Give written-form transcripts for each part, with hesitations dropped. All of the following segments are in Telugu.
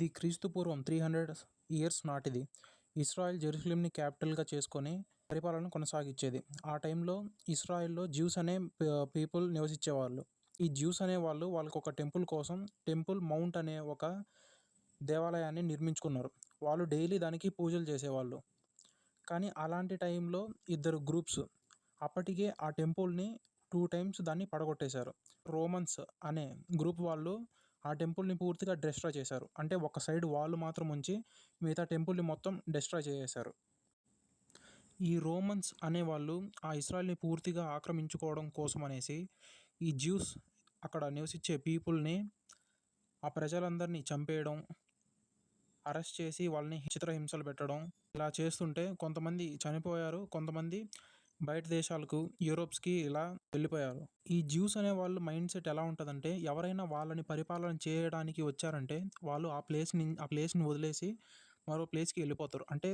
ఇది క్రీస్తుపూర్వం 300 ఇయర్స్ నాటిది. ఇస్రాయెల్ జెరూసలేంని క్యాపిటల్‌గా చేసుకొని పరిపాలన కొనసాగించేది. ఆ టైంలో ఇస్రాయెల్‌లో జ్యూస్ అనే పీపుల్ నివసించేవాళ్ళు. ఈ జ్యూస్ అనేవాళ్ళు వాళ్ళకొక టెంపుల్ కోసం టెంపుల్ మౌంట్ అనే ఒక దేవాలయాన్ని నిర్మించుకున్నారు. వాళ్ళు డైలీ దానికి పూజలు చేసేవాళ్ళు. కానీ అలాంటి టైంలో ఇద్దరు గ్రూప్స్ అప్పటికే ఆ టెంపుల్‌ని 2 టైమ్స్ దాన్ని పడగొట్టేశారు. రోమన్స్ అనే గ్రూప్ వాళ్ళు ఆ టెంపుల్‌ని పూర్తిగా డెస్ట్రాయ్ చేశారు. అంటే ఒక సైడ్ వాల్ మాత్రం ఉంచి మిగతా టెంపుల్‌ని మొత్తం డెస్ట్రాయ్ చేసేశారు. ఈ రోమన్స్ అనేవాళ్ళు ఆ ఇస్రాయెల్‌ని పూర్తిగా ఆక్రమించుకోవడం కోసం అనేసి ఈ జ్యూస్ అక్కడ నివసించే పీపుల్‌ని ఆ ప్రజలందరినీ చంపేయడం, అరెస్ట్ చేసి వాళ్ళని చిత్రహింసలు పెట్టడం ఇలా చేస్తుంటే కొంతమంది చనిపోయారు. కొంతమంది బయట దేశాలకు, యూరోప్స్‌కి ఇలా వెళ్ళిపోయారు. ఈ జ్యూస్ అనే వాళ్ళ మైండ్ సెట్ ఎలా ఉంటదంటే ఎవరైనా వాళ్ళని పరిపాలన చేయడానికి వచ్చారంటే వాళ్ళు ఆ ప్లేస్‌ని వదిలేసి మరో ప్లేస్‌కి వెళ్ళిపోతారు. అంటే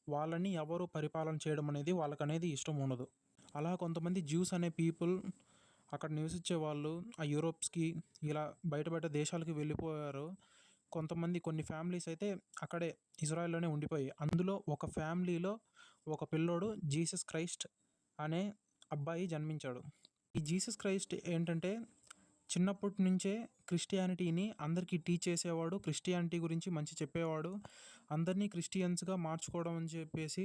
వాళ్ళని ఎవరు పరిపాలన చేయడం అనేది వాళ్ళకనేది ఇష్టం ఉండదు. అలా కొంతమంది జ్యూస్ అనే పీపుల్ అక్కడ నివసించే వాళ్ళు ఆ యూరోప్స్‌కి ఇలా బయట బయట దేశాలకి వెళ్ళిపోయారు. కొన్ని ఫ్యామిలీస్ అయితే అక్కడే ఇజ్రాయెల్‌లోనే ఉండిపోయాయి. అందులో ఒక ఫ్యామిలీలో ఒక పిల్లోడు జీసస్ క్రైస్ట్ అనే అబ్బాయి జన్మించాడు. ఈ జీసస్ క్రైస్ట్ ఏంటంటే చిన్నప్పటి నుంచే క్రిస్టియానిటీని అందరికీ టీచ్ చేసేవాడు. క్రిస్టియానిటీ గురించి మంచి చెప్పేవాడు. అందరినీ క్రిస్టియన్స్‌గా మార్చుకోవడం అని చెప్పేసి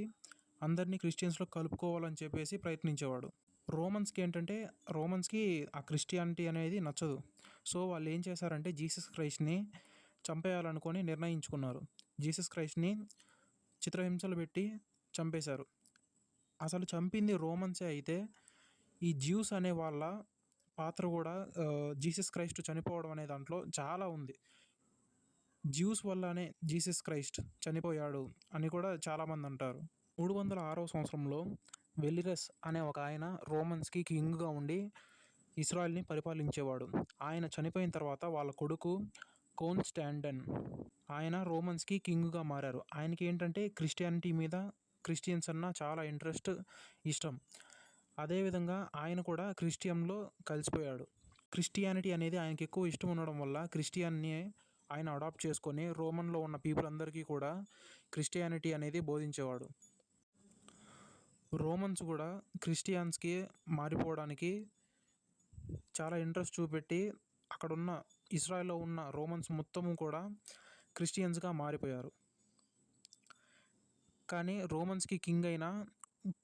అందరినీ క్రిస్టియన్స్‌లో కలుపుకోవాలని చెప్పేసి ప్రయత్నించేవాడు. రోమన్స్‌కి ఆ క్రిస్టియానిటీ అనేది నచ్చదు. సో వాళ్ళు ఏం చేశారంటే జీసస్ క్రైస్ట్‌ని చంపేయాలనుకొని నిర్ణయించుకున్నారు. జీసస్ క్రైస్ట్‌ని చిత్రహింసలు పెట్టి చంపేశారు. అసలు చంపింది రోమన్సే అయితే ఈ జ్యూస్ అనే వాళ్ళ పాత్ర కూడా జీసస్ క్రైస్ట్ చనిపోవడం అనే దాంట్లో చాలా ఉంది. జ్యూస్ వల్లనే జీసస్ క్రైస్ట్ చనిపోయాడు అని కూడా చాలామంది అంటారు. 306వ సంవత్సరంలో వెలిరస్ అనే ఒక ఆయన రోమన్స్‌కి కింగ్‌గా ఉండి ఇస్రాయెల్‌ని పరిపాలించేవాడు. ఆయన చనిపోయిన తర్వాత వాళ్ళ కొడుకు కోన్స్టాంటిన్ ఆయన రోమన్స్‌కి కింగ్‌గా మారారు. ఆయనకేంటంటే క్రిస్టియానిటీ మీద క్రిస్టియన్స్ అన్న చాలా ఇష్టం. అదేవిధంగా ఆయన కూడా క్రిస్టియన్‌లో కలిసిపోయాడు. క్రిస్టియానిటీ అనేది ఆయనకి ఎక్కువ ఇష్టం ఉండడం వల్ల క్రిస్టియన్‌ని ఆయన అడాప్ట్ చేసుకొని రోమన్‌లో ఉన్న పీపుల్ అందరికీ కూడా క్రిస్టియానిటీ అనేది బోధించేవాడు. రోమన్స్ కూడా క్రిస్టియన్స్‌కి మారిపోవడానికి చాలా ఇంట్రెస్ట్ చూపెట్టి అక్కడున్న ఇజ్రాయెల్‌లో ఉన్న రోమన్స్ మొత్తము కూడా క్రిస్టియన్స్‌గా మారిపోయారు. కానీ రోమన్స్‌కి కింగ్ అయిన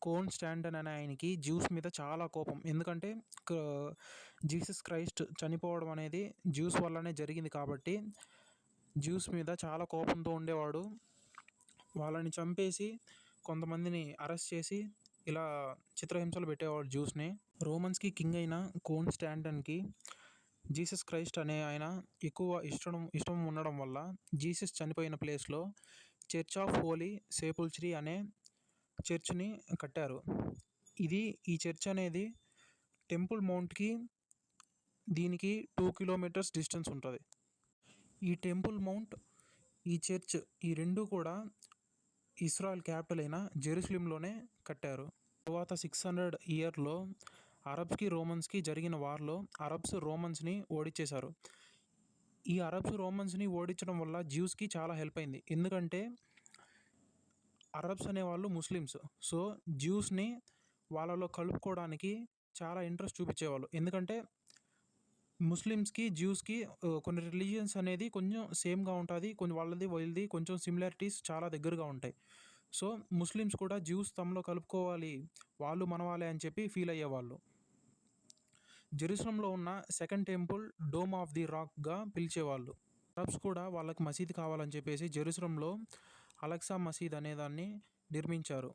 కోన్స్టాంటిన్ అనే ఆయనకి జ్యూస్ మీద చాలా కోపం. ఎందుకంటే క జీసస్ క్రైస్ట్ చనిపోవడం అనేది జ్యూస్ వల్లనే జరిగింది కాబట్టి జ్యూస్ మీద చాలా కోపంతో ఉండేవాడు. వాళ్ళని చంపేసి కొంతమందిని అరెస్ట్ చేసి ఇలా చిత్రహింసలు పెట్టేవాడు జ్యూస్‌ని. రోమన్స్‌కి కింగ్ అయిన కోన్స్టాంటిన్‌కి జీసస్ క్రైస్ట్ అనే ఆయన ఎక్కువ ఇష్టం ఉండడం వల్ల జీసస్ చనిపోయిన ప్లేస్‌లో చర్చ్ ఆఫ్ హోలీ సెపుల్చరీ అనే చర్చ్‌ని కట్టారు. ఈ చర్చ్ అనేది టెంపుల్ మౌంట్‌కి దీనికి 2 కిలోమీటర్స్ డిస్టెన్స్ ఉంటది. ఈ టెంపుల్ మౌంట్, ఈ చర్చ్ ఈ 2 కూడా ఇస్రాయెల్ క్యాపిటల్ అయిన జెరూసలేంలోనే కట్టారు. తరువాత 600 ఇయర్‌లో అరబ్స్‌కి, రోమన్స్‌కి జరిగిన వార్‌లో అరబ్స్ రోమన్స్‌ని ఓడించేశారు. ఈ అరబ్స్ రోమన్స్‌ని ఓడించడం వల్ల జ్యూస్‌కి చాలా హెల్ప్ అయింది. ఎందుకంటే అరబ్స్ అనేవాళ్ళు ముస్లిమ్స్. సో జ్యూస్‌ని వాళ్ళలో కలుపుకోవడానికి చాలా ఇంట్రెస్ట్ చూపించేవాళ్ళు. ఎందుకంటే ముస్లిమ్స్‌కి, జ్యూస్‌కి కొన్ని రిలీజియన్స్ అనేది కొంచెం సేమ్‌గా ఉంటది. కొన్ని వాళ్ళది వీళ్ళది కొంచెం సిమిలారిటీస్ చాలా దగ్గరగా ఉంటాయి. సో ముస్లిమ్స్ కూడా జ్యూస్ తమలో కలుపుకోవాలి, వాళ్ళు మన వాళ్ళే అని చెప్పి ఫీల్ అయ్యేవాళ్ళు. జెరూసలంలో ఉన్న second temple dome of the రాక్‌గా పిలిచేవాళ్ళు. అరబ్స్ కూడా వాళ్ళకి మసీదు కావాలని చెప్పేసి జెరూసలంలో అలెక్సా మసీద్ అనేదాన్ని నిర్మించారు.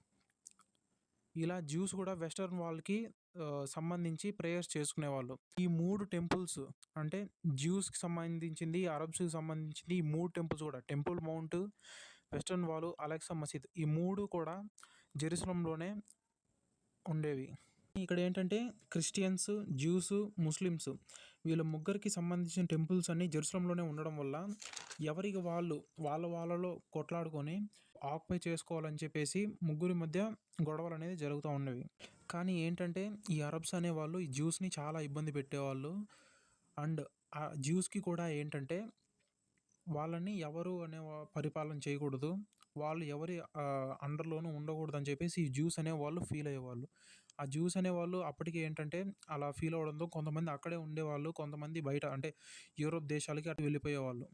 ఇలా జ్యూస్ కూడా వెస్టర్న్ వాల్‌కి సంబంధించి ప్రేయర్స్ చేసుకునేవాళ్ళు. ఈ 3 టెంపుల్స్ అంటే జ్యూస్‌కి సంబంధించింది, అరబ్స్‌కి సంబంధించింది ఈ 3 టెంపుల్స్ కూడా temple mount, western wall, Alexa మసీద్ ఈ 3 కూడా జెరూసలంలోనే ఉండేవి. ఇక్కడ ఏంటంటే క్రిస్టియన్స్, జ్యూస్, ముస్లిమ్స్ వీళ్ళ ముగ్గురికి సంబంధించిన టెంపుల్స్ అన్నీ జెరూసలంలోనే ఉండడం వల్ల ఎవరికి వాళ్ళలో కొట్లాడుకొని ఆక్యుపై చేసుకోవాలని చెప్పేసి ముగ్గురి మధ్య గొడవలు అనేది జరుగుతూ ఉండేవి. కానీ ఏంటంటే ఈ అరబ్స్ అనేవాళ్ళు ఈ జ్యూస్‌ని చాలా ఇబ్బంది పెట్టేవాళ్ళు. అండ్ ఆ జ్యూస్‌కి కూడా ఏంటంటే వాళ్ళని ఎవరు పరిపాలన చేయకూడదు. వాళ్ళు ఎవరి అండర్‌లోనూ ఉండకూడదని చెప్పేసి ఈ జ్యూస్ అనేవాళ్ళు ఫీల్ అయ్యేవాళ్ళు. ఆ జ్యూస్ అనేవాళ్ళు అప్పటికి ఏంటంటే అలా ఫీల్ అవ్వడంతో కొంతమంది అక్కడే ఉండేవాళ్ళు. కొంతమంది బయట అంటే యూరోప్ దేశాలకి అటు వెళ్ళిపోయేవాళ్ళు.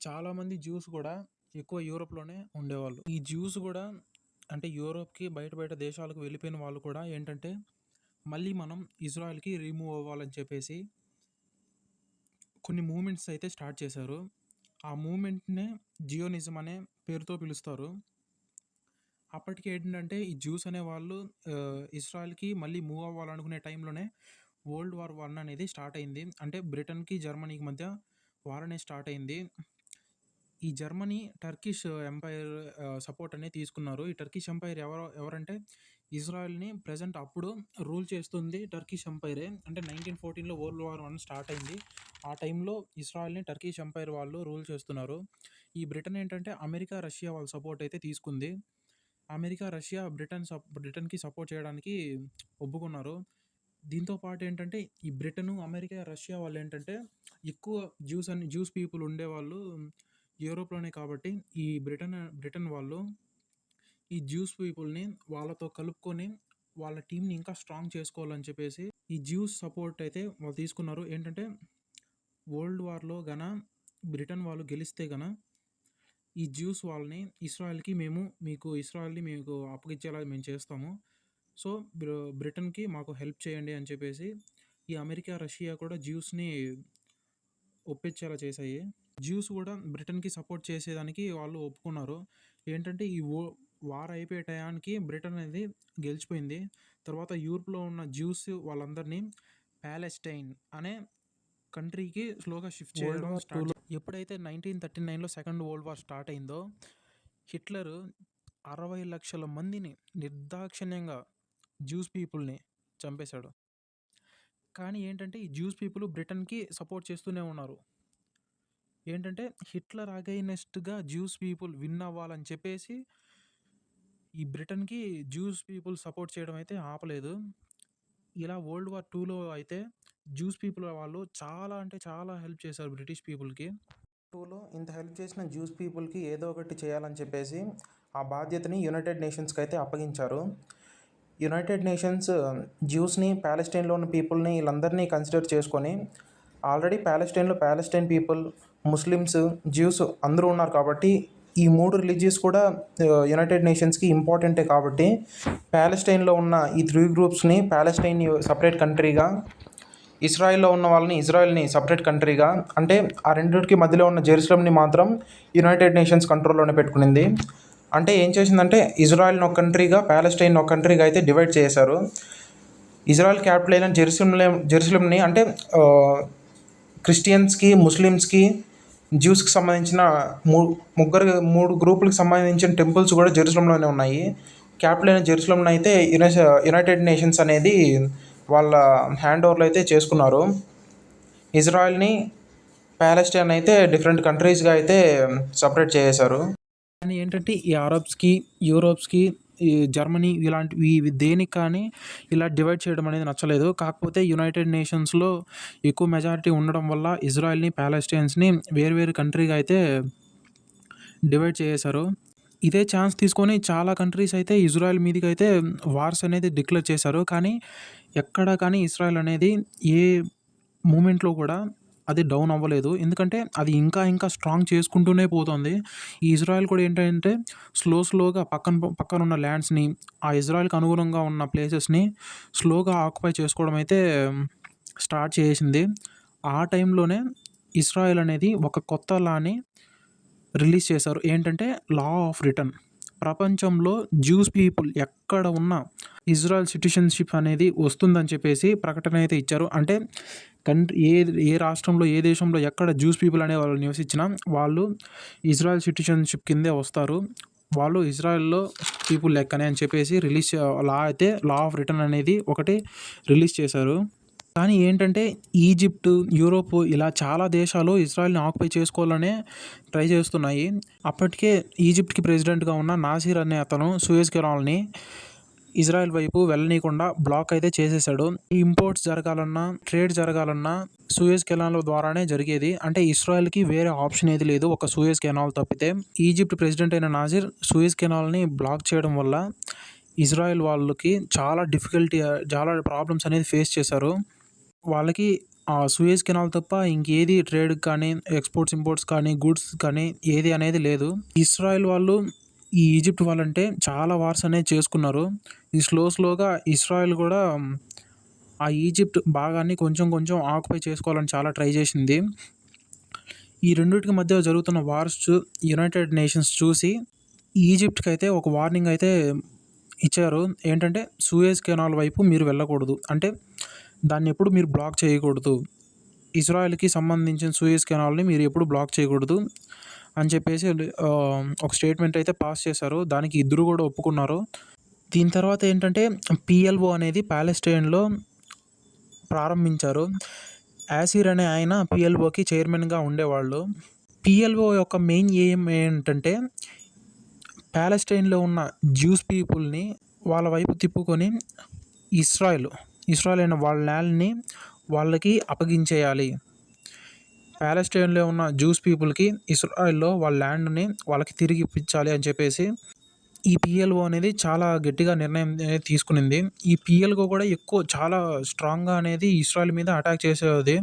చాలామంది జ్యూస్ కూడా ఎక్కువ యూరోప్‌లోనే ఉండేవాళ్ళు. ఈ జ్యూస్ కూడా అంటే యూరోప్‌కి బయట బయట దేశాలకు వెళ్ళిపోయిన వాళ్ళు కూడా ఏంటంటే మళ్ళీ మనం ఇజ్రాయెల్‌కి రిమూవ్ అవ్వాలని చెప్పేసి కొన్ని మూవ్‌మెంట్స్ అయితే స్టార్ట్ చేశారు. ఆ మూవ్‌మెంట్‌నే జియోనిజం అనే పేరుతో పిలుస్తారు. అప్పటికి ఏంటంటే ఈ జ్యూస్ అనేవాళ్ళు ఇజ్రాయెల్‌కి మళ్ళీ మూవ్ అవ్వాలనుకునే టైంలోనే వరల్డ్ వార్ 1 అనేది స్టార్ట్ అయింది. అంటే బ్రిటన్‌కి, జర్మనీకి మధ్య వార్ అనేది స్టార్ట్ అయింది. ఈ జర్మనీ టర్కిష్ ఎంపైర్ సపోర్ట్ అనేది తీసుకున్నారు. ఈ టర్కిష్ ఎంపైర్ ఎవరంటే ఇజ్రాయెల్‌ని ప్రెజెంట్ అప్పుడు రూల్ చేస్తుంది టర్కిష్ ఎంపైరే. అంటే 1914లో వరల్డ్ వార్ 1 స్టార్ట్ అయింది. ఆ టైంలో ఇజ్రాయెల్‌ని టర్కిష్ ఎంపైర్ వాళ్ళు రూల్ చేస్తున్నారు. ఈ బ్రిటన్ ఏంటంటే అమెరికా, రష్యా వాళ్ళ సపోర్ట్ అయితే తీసుకుంది. అమెరికా, రష్యా బ్రిటన్‌కి సపోర్ట్ చేయడానికి ఒప్పుకున్నారు. దీంతో పాటు ఏంటంటే ఈ బ్రిటను, అమెరికా, రష్యా వాళ్ళు ఏంటంటే ఎక్కువ జ్యూస్ పీపుల్ ఉండేవాళ్ళు యూరోప్‌లోనే కాబట్టి ఈ బ్రిటన్ వాళ్ళు ఈ జ్యూస్ పీపుల్‌ని వాళ్ళతో కలుపుకొని వాళ్ళ టీమ్‌ని ఇంకా స్ట్రాంగ్ చేసుకోవాలని చెప్పేసి ఈ జ్యూస్ సపోర్ట్ అయితే వాళ్ళు తీసుకున్నారు. ఏంటంటే వరల్డ్ వార్‌లో బ్రిటన్ వాళ్ళు గెలిస్తే ఈ జ్యూస్ వాళ్ళని ఇస్రాయెల్‌ని మీకు అప్పగిచ్చేలా మేము చేస్తాము. సో, బ్రిటన్‌కి మాకు హెల్ప్ చేయండి అని చెప్పేసి ఈ అమెరికా, రష్యా కూడా జ్యూస్‌ని ఒప్పించేలా చేశాయి. జ్యూస్ కూడా బ్రిటన్‌కి సపోర్ట్ చేసేదానికి వాళ్ళు ఒప్పుకున్నారు. ఏంటంటే ఈ వార్ అయిపోయే టయానికి బ్రిటన్ అనేది గెలిచిపోయింది. తర్వాత యూరోప్‌లో ఉన్న జ్యూస్ వాళ్ళందరినీ పాలెస్టైన్ అనే కంట్రీకి స్లోగా షిఫ్ట్ చేయడం స్టార్ట్. ఎప్పుడైతే 1939లో సెకండ్ వరల్డ్ వార్ స్టార్ట్ అయిందో హిట్లర్ 60 లక్షల మందిని నిర్దాక్షిణ్యంగా జ్యూస్ పీపుల్‌ని చంపేశాడు. కానీ ఏంటంటే ఈ జ్యూస్ పీపుల్ బ్రిటన్‌కి సపోర్ట్ చేస్తూనే ఉన్నారు. ఏంటంటే హిట్లర్ అగైనెస్ట్‌గా జ్యూస్ పీపుల్ విన్ అవ్వాలని చెప్పేసి ఈ బ్రిటన్‌కి జ్యూస్ పీపుల్ సపోర్ట్ చేయడం అయితే ఆపలేదు. ఇలా వరల్డ్ వార్ 2లో అయితే జ్యూస్ పీపుల్ వాళ్ళు చాలా అంటే చాలా హెల్ప్ చేశారు బ్రిటిష్ పీపుల్‌కి. 2లో ఇంత హెల్ప్ చేసిన జ్యూస్ పీపుల్‌కి ఏదో ఒకటి చేయాలని చెప్పేసి ఆ బాధ్యతని యునైటెడ్ నేషన్స్‌కి అయితే అప్పగించారు. యునైటెడ్ నేషన్స్ జ్యూస్‌ని, పాలెస్టైన్‌లో ఉన్న పీపుల్‌ని వీళ్ళందరినీ కన్సిడర్ చేసుకొని already Palestine people, Muslims, juice అందరూ ఉన్నారు కాబట్టి ఈ 3 రిలీజియస్ కూడా యునైటెడ్ నేషన్స్‌కి ఇంపార్టెంటే కాబట్టి పాలెస్టైన్‌లో ఉన్న ఈ 3 గ్రూప్స్‌ని పాలెస్టైన్ సెపరేట్ కంట్రీగా, ఇజ్రాయెల్‌లో ఉన్న వాళ్ళని ఇజ్రాయెల్‌ని సెపరేట్ కంట్రీగా, అంటే ఆ రెండిటికి మధ్యలో ఉన్న జెరూసలంని మాత్రం యునైటెడ్ నేషన్స్ కంట్రోల్‌లోనే పెట్టుకునింది. అంటే ఏం చేసిందంటే ఇజ్రాయెల్‌ని ఒక కంట్రీగా, పాలెస్టైన్ ఒక కంట్రీగా అయితే డివైడ్ చేశారు. ఇజ్రాయెల్ క్యాపిటల్ అయిన జెరూసలంని అంటే క్రిస్టియన్స్‌కి, ముస్లిమ్స్‌కి, జ్యూస్‌కి సంబంధించిన 3 గ్రూపులకు సంబంధించిన టెంపుల్స్ కూడా జెరూసలంలోనే ఉన్నాయి. క్యాపిటల్ అయిన జెరూసలంని అయితే యునైటెడ్ నేషన్స్ అనేది వాళ్ళ హ్యాండ్ ఓవర్లో అయితే చేసుకున్నారు. ఇజ్రాయెల్‌ని, పాలెస్టైన్ అయితే డిఫరెంట్ కంట్రీస్‌గా అయితే సపరేట్ చేసేశారు. కానీ ఏంటంటే ఈ అరబ్స్‌కి, యూరోప్స్‌కి, ఈ జర్మనీ ఇలాంటివి దేనికి కానీ ఇలా డివైడ్ చేయడం అనేది నచ్చలేదు. కాకపోతే యునైటెడ్ నేషన్స్‌లో ఎక్కువ మెజారిటీ ఉండడం వల్ల ఇజ్రాయెల్‌ని, పాలెస్టైన్స్‌ని వేరు కంట్రీగా అయితే డివైడ్ చేసేశారు. ఇదే ఛాన్స్ తీసుకొని చాలా కంట్రీస్ అయితే ఇజ్రాయెల్ మీదకైతే వార్స్ అనేది డిక్లేర్ చేశారు. కానీ ఎక్కడ కానీ ఇజ్రాయెల్ అనేది ఏ మూమెంట్‌లో కూడా అది డౌన్ అవ్వలేదు. ఎందుకంటే అది ఇంకా స్ట్రాంగ్ చేసుకుంటూనే పోతుంది. ఈ ఇజ్రాయెల్ కూడా ఏంటంటే స్లోగా పక్కనున్న ల్యాండ్స్‌ని, ఆ ఇజ్రాయెల్‌కి అనుగుణంగా ఉన్న ప్లేసెస్‌ని స్లోగా ఆక్యుపై చేసుకోవడం అయితే స్టార్ట్ చేసింది. ఆ టైంలోనే ఇజ్రాయెల్ అనేది ఒక కొత్త లాని రిలీజ్ చేశారు. ఏంటంటే లా ఆఫ్ రిటర్న్. ప్రపంచంలో జ్యూస్ పీపుల్ ఎక్కడ ఉన్నా ఇజ్రాయెల్ సిటిజన్‌షిప్ అనేది వస్తుందని చెప్పేసి ప్రకటన అయితే ఇచ్చారు. అంటే ఏ రాష్ట్రంలో, ఏ దేశంలో ఎక్కడ జ్యూస్ పీపుల్ అనే వాళ్ళు నివసించినా వాళ్ళు ఇజ్రాయెల్ సిటిజన్‌షిప్ కిందే వస్తారు. వాళ్ళు ఇజ్రాయెల్‌లో పీపుల్ లెక్కనే అని చెప్పేసి లా ఆఫ్ రిటర్న్ అనేది ఒకటి రిలీజ్ చేశారు. కానీ ఏంటంటే ఈజిప్ట్, యూరోప్ ఇలా చాలా దేశాలు ఇజ్రాయెల్‌ని ఆక్యుపై చేసుకోవాలనే ట్రై చేస్తున్నాయి. అప్పటికే ఈజిప్ట్‌కి ప్రెసిడెంట్‌గా ఉన్న నాసిర్ అనే అతను సూయజ్ కెనాల్‌ని ఇజ్రాయెల్ వైపు వెళ్ళనీయకుండా బ్లాక్ అయితే చేసేసాడు. ఈ ఇంపోర్ట్స్ జరగాలన్నా, ట్రేడ్ జరగాలన్నా సూయజ్ కెనాల్ ద్వారానే జరిగేది. అంటే ఇస్రాయెల్‌కి వేరే ఆప్షన్ ఏది లేదు ఒక సూయజ్ కెనాల్ తప్పితే. ఈజిప్ట్ ప్రెసిడెంట్ అయిన నాసిర్ సూయజ్ కెనాల్‌ని బ్లాక్ చేయడం వల్ల ఇజ్రాయెల్ వాళ్ళకి చాలా ప్రాబ్లమ్స్ అనేది ఫేస్ చేశారు. వాళ్ళకి సూయజ్ కెనాల్ తప్ప ఇంకేది ట్రేడ్‌కి కానీ, ఎక్స్‌పోర్ట్స్, ఇంపోర్ట్స్ కానీ, గూడ్స్ కానీ ఏది అనేది లేదు. ఇస్రాయెల్ వాళ్ళు ఈ ఈజిప్ట్ వాళ్ళంటే చాలా వార్స్ అనేది చేసుకున్నారు. ఈ స్లోగా ఇస్రాయెల్ కూడా ఆ ఈజిప్ట్ భాగాన్ని కొంచెం కొంచెం ఆక్యుపై చేసుకోవాలని చాలా ట్రై చేసింది. ఈ రెండిటికి మధ్య జరుగుతున్న వార్స్ యునైటెడ్ నేషన్స్ చూసి ఈజిప్ట్‌కి అయితే ఒక వార్నింగ్ అయితే ఇచ్చారు. ఏంటంటే సూయజ్ కెనాల్ వైపు మీరు వెళ్ళకూడదు. అంటే దాన్ని ఎప్పుడు మీరు బ్లాక్ చేయకూడదు. ఇజ్రాయెల్‌కి సంబంధించిన సూయజ్ కెనాల్‌ని మీరు ఎప్పుడు బ్లాక్ చేయకూడదు అని చెప్పేసి ఒక స్టేట్మెంట్ అయితే పాస్ చేశారు. దానికి ఇద్దరు కూడా ఒప్పుకున్నారు. దీని తర్వాత ఏంటంటే PLO అనేది ప్యాలెస్టైన్‌లో ప్రారంభించారు. యాసిర్ అనే ఆయన PLOకి చైర్మన్‌గా ఉండేవాళ్ళు. PLO యొక్క మెయిన్ ఎయిమ్ ఏంటంటే ప్యాలెస్టైన్‌లో ఉన్న జ్యూస్ పీపుల్‌ని వాళ్ళ వైపు తిప్పుకొని ఇస్రాయెల్ అయిన వాళ్ళ ల్యాండ్‌ని వాళ్ళకి అప్పగించేయాలి. ప్యాలెస్టైన్‌లో ఉన్న జ్యూస్ పీపుల్‌కి ఇస్రాయెల్‌లో వాళ్ళ ల్యాండ్‌ని వాళ్ళకి తిరిగి ఇప్పించాలి అని చెప్పేసి ఈ PLO అనేది చాలా గట్టిగా నిర్ణయం అనేది తీసుకునింది. ఈ PLO కూడా చాలా స్ట్రాంగ్‌గా అనేది ఇస్రాయెల్ మీద అటాక్ చేసేది.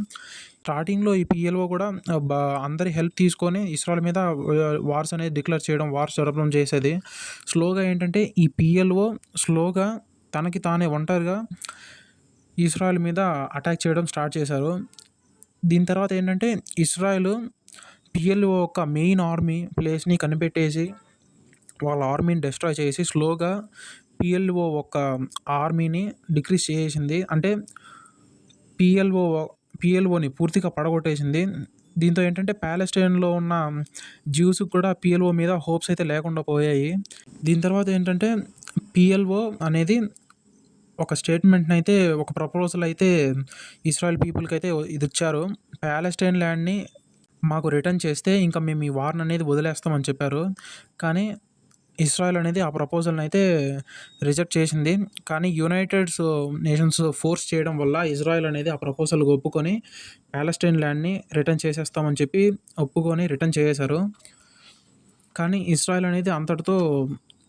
స్టార్టింగ్‌లో ఈ PLO కూడా అందరి హెల్ప్ తీసుకొని ఇస్రాయెల్ మీద వార్స్ అనేది డిక్లేర్ చేయడం, వార్స్ జరపడం చేసేది. స్లోగా ఏంటంటే ఈ PLO తనకి తానే ఒంటరిగా ఇస్రాయెల్ మీద అటాక్ చేయడం స్టార్ట్ చేశారు. దీని తర్వాత ఏంటంటే ఇస్రాయెల్ PLO యొక్క మెయిన్ ఆర్మీ ప్లేస్‌ని కనిపెట్టేసి వాళ్ళ ఆర్మీని డిస్ట్రాయ్ చేసి స్లోగా PLO ఒక ఆర్మీని డిక్రీజ్ చేసేసింది. అంటే PLOని పూర్తిగా పడగొట్టేసింది. దీంతో ఏంటంటే ప్యాలెస్టైన్‌లో ఉన్న జ్యూస్‌కి కూడా PLO మీద హోప్స్ అయితే లేకుండా పోయాయి. దీని తర్వాత ఏంటంటే PLO అనేది ఒక స్టేట్మెంట్‌ని అయితే ఒక ప్రపోజల్ అయితే ఇస్రాయెల్ పీపుల్‌కి అయితే ఇది ఇచ్చారు. ప్యాలెస్టైన్ ల్యాండ్‌ని మాకు రిటర్న్ చేస్తే ఇంకా మేము ఈ వార్‌ని అనేది వదిలేస్తామని చెప్పారు. కానీ ఇస్రాయెల్ అనేది ఆ ప్రపోజల్‌ని అయితే రిజెక్ట్ చేసింది. కానీ యునైటెడ్ నేషన్స్ ఫోర్స్ చేయడం వల్ల ఇజ్రాయెల్ అనేది ఆ ప్రపోజల్‌కి ఒప్పుకొని ప్యాలెస్టైన్ ల్యాండ్‌ని రిటర్న్ చేసేస్తామని చెప్పి ఒప్పుకొని రిటర్న్ చేసేశారు. కానీ ఇజ్రాయెల్ అనేది అంతటితో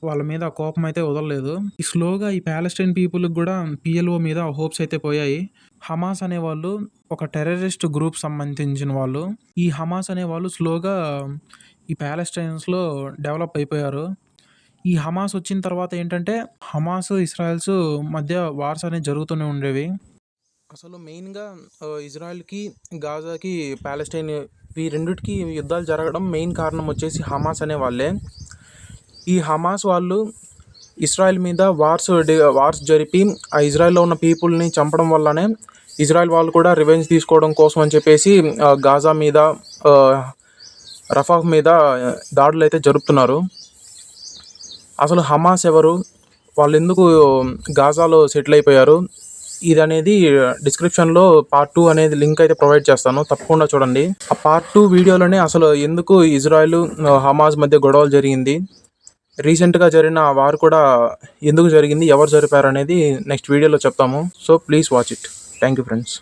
వాళ్ళ మీద కోపం అయితే వదలలేదు. స్లోగా ఈ ప్యాలెస్టైన్ పీపుల్‌కి కూడా PLO మీద హోప్స్ అయితే పోయాయి. హమాస్ అనేవాళ్ళు ఒక టెర్రరిస్ట్ గ్రూప్ సంబంధించిన వాళ్ళు. ఈ హమాస్ అనేవాళ్ళు స్లోగా ఈ ప్యాలెస్టైన్స్‌లో డెవలప్ అయిపోయారు. ఈ హమాస్ వచ్చిన తర్వాత ఏంటంటే హమాస్, ఇజ్రాయెల్స్ మధ్య వార్స్ అనేవి జరుగుతూనే ఉండేవి. అసలు మెయిన్‌గా ఇజ్రాయెల్‌కి, గాజాకి, ప్యాలెస్టైన్ ఈ రెండిటికి యుద్ధాలు జరగడం మెయిన్ కారణం వచ్చేసి హమాస్ అనే వాళ్ళే. ఈ హమాస్ వాళ్ళు ఇజ్రాయెల్ మీద వార్స్ జరిపి ఆ ఇజ్రాయెల్‌లో ఉన్న పీపుల్‌ని చంపడం వల్లనే ఇజ్రాయెల్ వాళ్ళు కూడా రివెంజ్ తీసుకోవడం కోసం అని చెప్పేసి గాజా మీద, రఫా మీద దాడులు అయితే జరుపుతున్నారు. అసలు హమాస్ ఎవరు? వాళ్ళు ఎందుకు గాజాలో సెటిల్ అయిపోయారు? ఇది అనేది డిస్క్రిప్షన్లో పార్ట్ 2 అనేది లింక్ అయితే ప్రొవైడ్ చేస్తాను, తప్పకుండా చూడండి. ఆ పార్ట్ 2 వీడియోలోనే అసలు ఎందుకు ఇజ్రాయెల్, హమాస్ మధ్య గొడవలు జరిగింది, రీసెంట్గా జరిగిన వార్ కూడా ఎందుకు జరిగింది, ఎవరు జరిపారు అనేది నెక్స్ట్ వీడియోలో చెప్తాము. So please watch it. Thank you friends.